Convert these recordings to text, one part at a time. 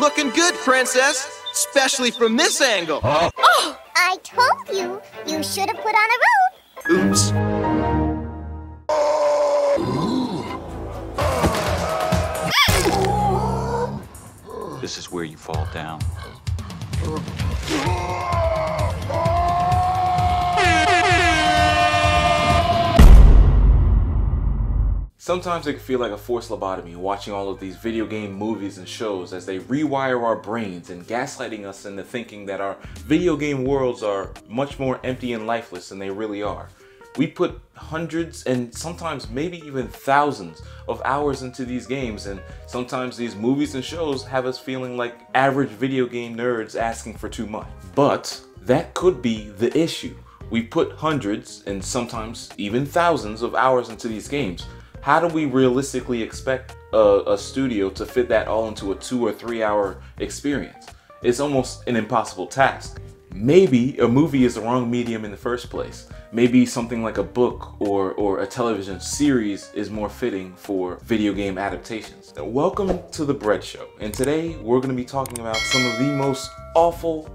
Looking good, princess. Especially from this angle. Huh? Oh, I told you, you should have put on a robe. Oops. This is where you fall down. Sometimes it can feel like a forced lobotomy watching all of these video game movies and shows as they rewire our brains and gaslighting us into thinking that our video game worlds are much more empty and lifeless than they really are. We put hundreds and sometimes maybe even thousands of hours into these games, and sometimes these movies and shows have us feeling like average video game nerds asking for too much. But that could be the issue. We put hundreds and sometimes even thousands of hours into these games. How do we realistically expect a studio to fit that all into a 2 or 3 hour experience? It's almost an impossible task. Maybe a movie is the wrong medium in the first place. Maybe something like a book or a television series is more fitting for video game adaptations. Welcome to The Bread Show, and today we're going to be talking about some of the most awful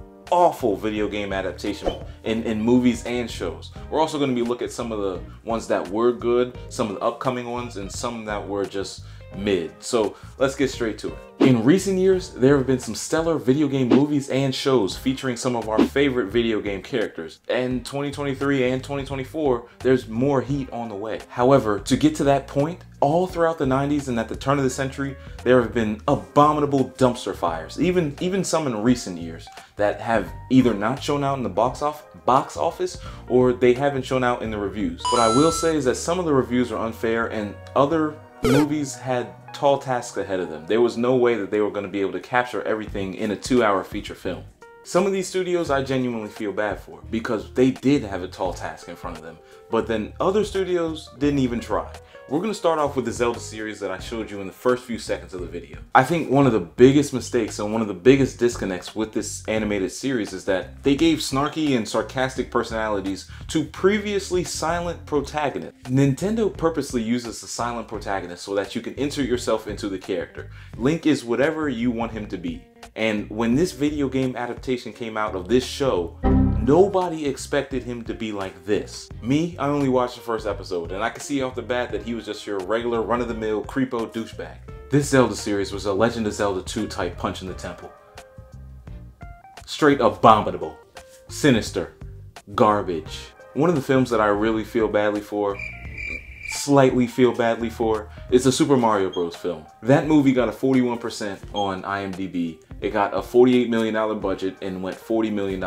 video game adaptation in movies and shows. We're also going to be looking at some of the ones that were good, some of the upcoming ones, and some that were just mid. So let's get straight to it. In recent years, there have been some stellar video game movies and shows featuring some of our favorite video game characters. And 2023 and 2024, there's more heat on the way. However, to get to that point, all throughout the 90s and at the turn of the century, there have been abominable dumpster fires, even some in recent years, that have either not shown out in the box office or they haven't shown out in the reviews. What I will say is that some of the reviews are unfair and other movies had tall tasks ahead of them. There was no way that they were going to be able to capture everything in a 2-hour feature film. Some of these studios I genuinely feel bad for because they did have a tall task in front of them, but then other studios didn't even try. We're going to start off with the Zelda series that I showed you in the first few seconds of the video. I think one of the biggest mistakes and one of the biggest disconnects with this animated series is that they gave snarky and sarcastic personalities to previously silent protagonists. Nintendo purposely uses the silent protagonist so that you can insert yourself into the character. Link is whatever you want him to be. And when this video game adaptation came out of this show, nobody expected him to be like this. Me, I only watched the first episode, and I could see off the bat that he was just your regular run-of-the-mill creepo douchebag. This Zelda series was a Legend of Zelda 2 type punch in the temple. Straight abominable, sinister, garbage. One of the films that I really feel badly for, slightly feel badly for, is the Super Mario Bros. Film. That movie got a 41% on IMDb. It got a $48 million budget and went $40 million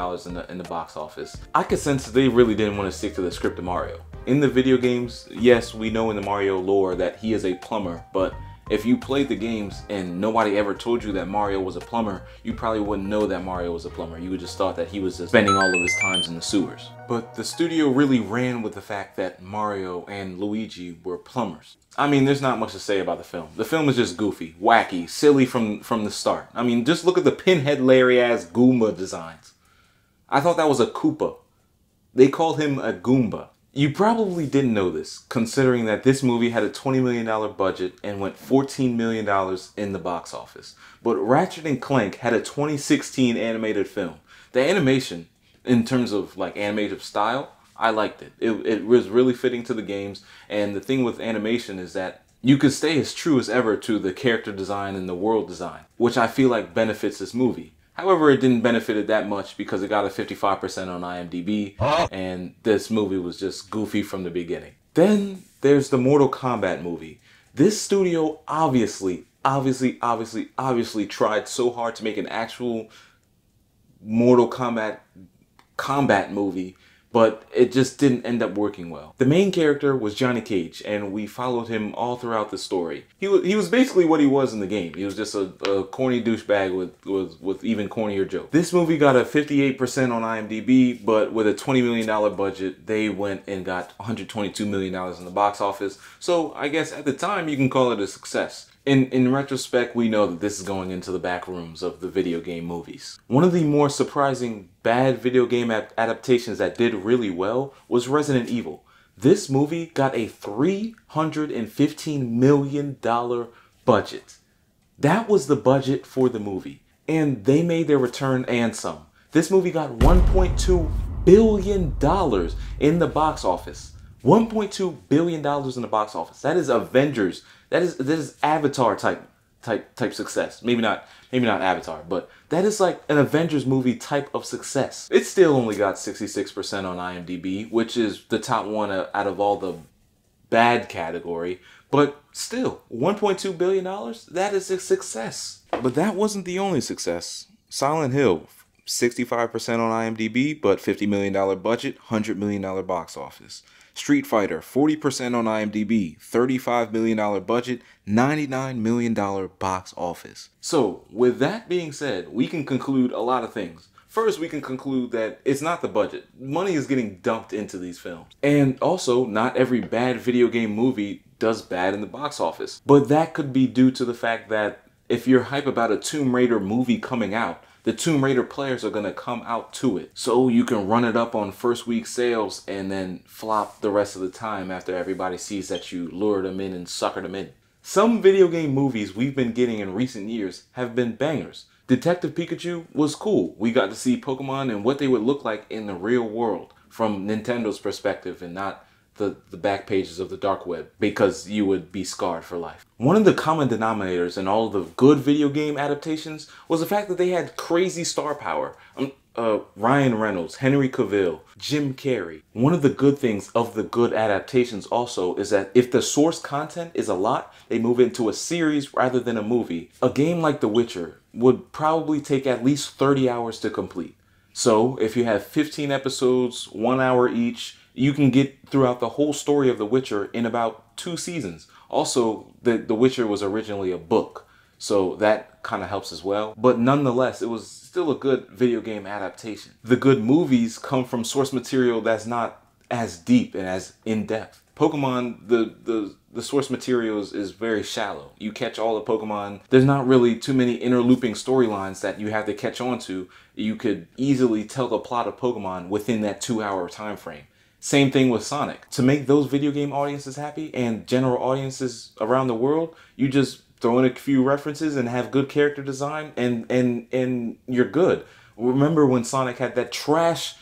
in the box office. I could sense they really didn't want to stick to the script of Mario. In the video games, yes, we know in the Mario lore that he is a plumber, but if you played the games and nobody ever told you that Mario was a plumber, you probably wouldn't know that Mario was a plumber. You would just thought that he was just spending all of his times in the sewers. But the studio really ran with the fact that Mario and Luigi were plumbers. I mean, there's not much to say about the film. The film is just goofy, wacky, silly from the start. I mean, just look at the Pinhead Larry-ass Goomba designs. I thought that was a Koopa. They called him a Goomba. You probably didn't know this, considering that this movie had a $20 million budget and went $14 million in the box office. But Ratchet & Clank had a 2016 animated film. The animation, in terms of like animated style, I liked it. It was really fitting to the games, and the thing with animation is that you could stay as true as ever to the character design and the world design, which I feel like benefits this movie. However, it didn't benefit it that much because it got a 55% on IMDb, and this movie was just goofy from the beginning. Then there's the Mortal Kombat movie. This studio obviously tried so hard to make an actual Mortal Kombat combat movie, but it just didn't end up working well. The main character was Johnny Cage, and we followed him all throughout the story. He was basically what he was in the game. He was just a corny douchebag with even cornier jokes. This movie got a 58% on IMDb, but with a $20 million budget, they went and got $122 million in the box office. So I guess at the time, you can call it a success. In retrospect, we know that this is going into the back rooms of the video game movies. One of the more surprising bad video game adaptations that did really well was Resident Evil. This movie got a $315 million budget. That was the budget for the movie. and they made their return and some. This movie got $1.2 billion in the box office. $1.2 billion in the box office. That is Avengers. That is Avatar type success. Maybe not Avatar, but that is like an Avengers movie type of success. It still only got 66% on IMDb, which is the top one out of all the bad category. But still, $1.2 billion, that is a success. But that wasn't the only success. Silent Hill, 65% on IMDb, but $50 million budget, $100 million box office. Street Fighter, 40% on IMDb, $35 million budget, $99 million box office. So, with that being said, we can conclude a lot of things. First, we can conclude that it's not the budget. Money is getting dumped into these films. And also, not every bad video game movie does bad in the box office. But that could be due to the fact that if you're hype about a Tomb Raider movie coming out, the Tomb Raider players are going to come out to it. So you can run it up on first week sales and then flop the rest of the time after everybody sees that you lured them in and suckered them in. Some video game movies we've been getting in recent years have been bangers. Detective Pikachu was cool. We got to see Pokemon and what they would look like in the real world from Nintendo's perspective and not the back pages of the dark web, because you would be scarred for life. One of the common denominators in all of the good video game adaptations was the fact that they had crazy star power. Ryan Reynolds, Henry Cavill, Jim Carrey. One of the good things of the good adaptations also is that if the source content is a lot, they move into a series rather than a movie. A game like The Witcher would probably take at least 30 hours to complete. So if you have 15 episodes, 1 hour each, you can get throughout the whole story of The Witcher in about 2 seasons. Also, The Witcher was originally a book, so that kind of helps as well. But nonetheless, it was still a good video game adaptation. The good movies come from source material that's not as deep and as in-depth. Pokemon, the source material is very shallow. You catch all the Pokemon. There's not really too many interlooping storylines that you have to catch on to. You could easily tell the plot of Pokemon within that 2-hour time frame. Same thing with Sonic. To make those video game audiences happy and general audiences around the world, you just throw in a few references and have good character design and you're good. Remember when Sonic had that trash,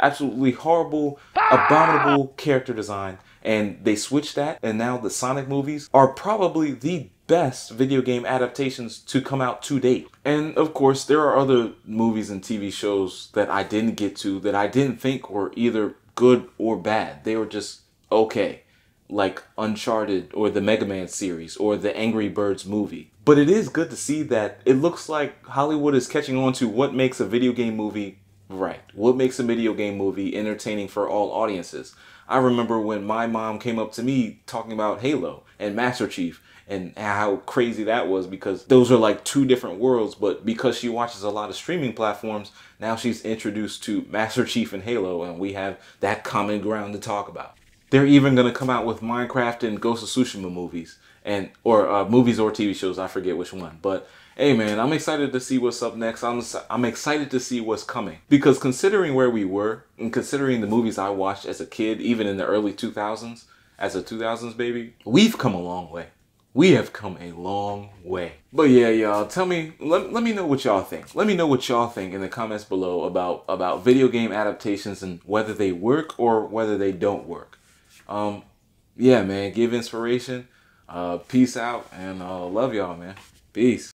absolutely horrible, abominable character design, and they switched that, and now the Sonic movies are probably the best video game adaptations to come out to date. And of course, there are other movies and TV shows that I didn't get to that I didn't think were either good or bad. They were just okay, like Uncharted or the Mega Man series or the Angry Birds movie. But it is good to see that it looks like Hollywood is catching on to what makes a video game movie right. What makes a video game movie entertaining for all audiences. I remember when my mom came up to me talking about Halo and Master Chief and how crazy that was, because those are like 2 different worlds, but because she watches a lot of streaming platforms, now she's introduced to Master Chief and Halo, and we have that common ground to talk about. They're even going to come out with Minecraft and Ghost of Tsushima movies, or movies or TV shows, I forget which one. But hey man, I'm excited to see what's up next. I'm excited to see what's coming, because considering where we were and considering the movies I watched as a kid, even in the early 2000s, as a 2000s baby, we've come a long way. We have come a long way. But yeah, y'all, tell me, let me know what y'all think. Let me know what y'all think in the comments below about video game adaptations and whether they work or whether they don't work. Yeah, man, give inspiration. Peace out, and love y'all, man. Peace.